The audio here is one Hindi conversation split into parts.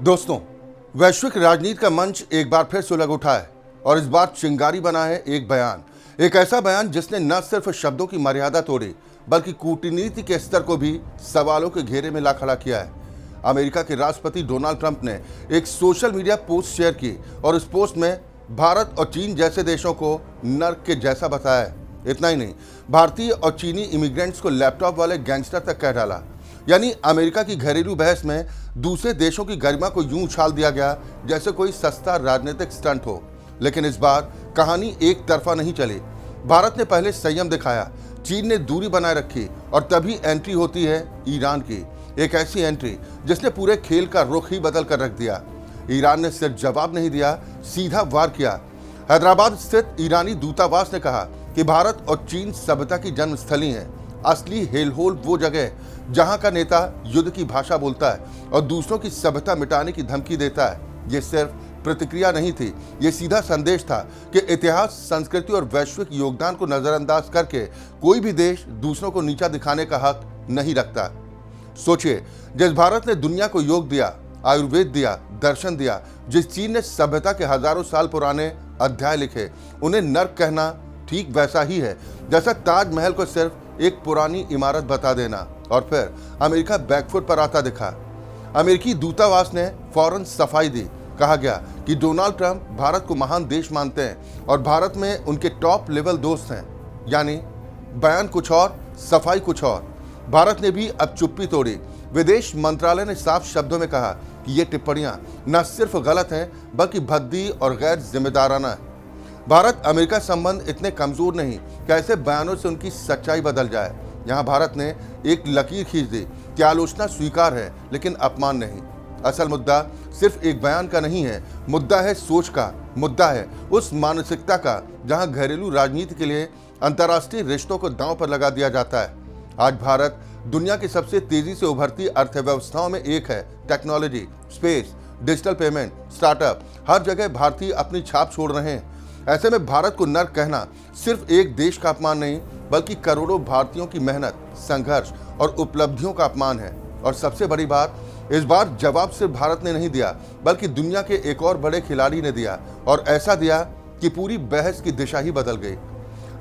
दोस्तों, वैश्विक राजनीति का मंच एक बार फिर सुलग उठा है और इस बार चिंगारी बना है एक बयान। एक ऐसा बयान जिसने न सिर्फ शब्दों की मर्यादा तोड़ी बल्कि कूटनीति के स्तर को भी सवालों के घेरे में ला खड़ा किया है। अमेरिका के राष्ट्रपति डोनाल्ड ट्रंप ने एक सोशल मीडिया पोस्ट शेयर की और इस पोस्ट में भारत और चीन जैसे देशों को नर्क के जैसा बताया है। इतना ही नहीं, भारतीय और चीनी इमिग्रेंट्स को लैपटॉप वाले गैंगस्टर तक कह डाला। यानी अमेरिका की घरेलू बहस में दूसरे देशों की गरिमा को यूं उछाल दिया गया जैसे कोई सस्ता राजनीतिक स्टंट हो। लेकिन इस बार कहानी एक तरफा नहीं चली। भारत ने पहले संयम दिखाया, चीन ने दूरी बनाए रखी और तभी एंट्री होती है ईरान की। एक ऐसी एंट्री जिसने पूरे खेल का रुख ही बदल कर रख दिया। ईरान ने सिर्फ जवाब नहीं दिया, सीधा वार किया। हैदराबाद स्थित ईरानी दूतावास ने कहा कि भारत और चीन सभ्यता की जन्मस्थली है। असली हेलहोल वो जगह जहां का नेता युद्ध की भाषा बोलता है और दूसरों की सभ्यता मिटाने की धमकी देता है। ये सिर्फ प्रतिक्रिया नहीं थी, ये सीधा संदेश था कि इतिहास, संस्कृति और वैश्विक योगदान को नजरअंदाज करके कोई भी देश दूसरों को नीचा दिखाने का हक नहीं रखता। सोचिए, जिस भारत ने दुनिया को योग दिया, आयुर्वेद दिया, दर्शन दिया, जिस चीन ने सभ्यता के हजारों साल पुराने अध्याय लिखे, उन्हें नर्क कहना ठीक वैसा ही है जैसा ताजमहल को सिर्फ एक पुरानी इमारत बता देना। और फिर अमेरिका बैकफुट पर आता दिखा। अमेरिकी दूतावास ने फौरन सफाई दी। कहा गया कि डोनाल्ड ट्रंप भारत को महान देश मानते हैं और भारत में उनके टॉप लेवल दोस्त हैं। यानी बयान कुछ और, सफाई कुछ और। भारत ने भी अब चुप्पी तोड़ी। विदेश मंत्रालय ने साफ शब्दों में कहा कि ये टिप्पणियां न सिर्फ गलत हैं बल्कि भद्दी और गैर जिम्मेदाराना है। भारत अमेरिका संबंध इतने कमजोर नहीं कि ऐसे बयानों से उनकी सच्चाई बदल जाए। यहाँ भारत ने एक लकीर खींच दी कि आलोचना स्वीकार है लेकिन अपमान नहीं। असल मुद्दा सिर्फ एक बयान का नहीं है, मुद्दा है सोच का, मुद्दा है उस मानसिकता का जहाँ घरेलू राजनीति के लिए अंतर्राष्ट्रीय रिश्तों को दांव पर लगा दिया जाता है। आज भारत दुनिया की सबसे तेजी से उभरती अर्थव्यवस्थाओं में एक है। Technology, space, digital payment, startup, हर जगह भारतीय अपनी छाप छोड़ रहे हैं। ऐसे में भारत को नर्क कहना सिर्फ एक देश का अपमान नहीं बल्कि करोड़ों भारतीयों की मेहनत, संघर्ष और उपलब्धियों का अपमान है। और सबसे बड़ी बात, इस बार जवाब सिर्फ भारत ने नहीं दिया बल्कि दुनिया के एक और बड़े खिलाड़ी ने दिया, और ऐसा दिया कि पूरी बहस की दिशा ही बदल गई।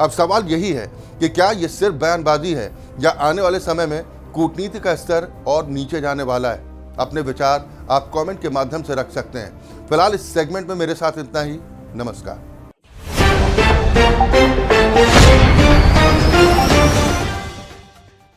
अब सवाल यही है कि क्या ये सिर्फ बयानबाजी है या आने वाले समय में कूटनीति का स्तर और नीचे जाने वाला है। अपने विचार आप कमेंट के माध्यम से रख सकते हैं। फिलहाल इस सेगमेंट में मेरे साथ इतना ही। नमस्कार।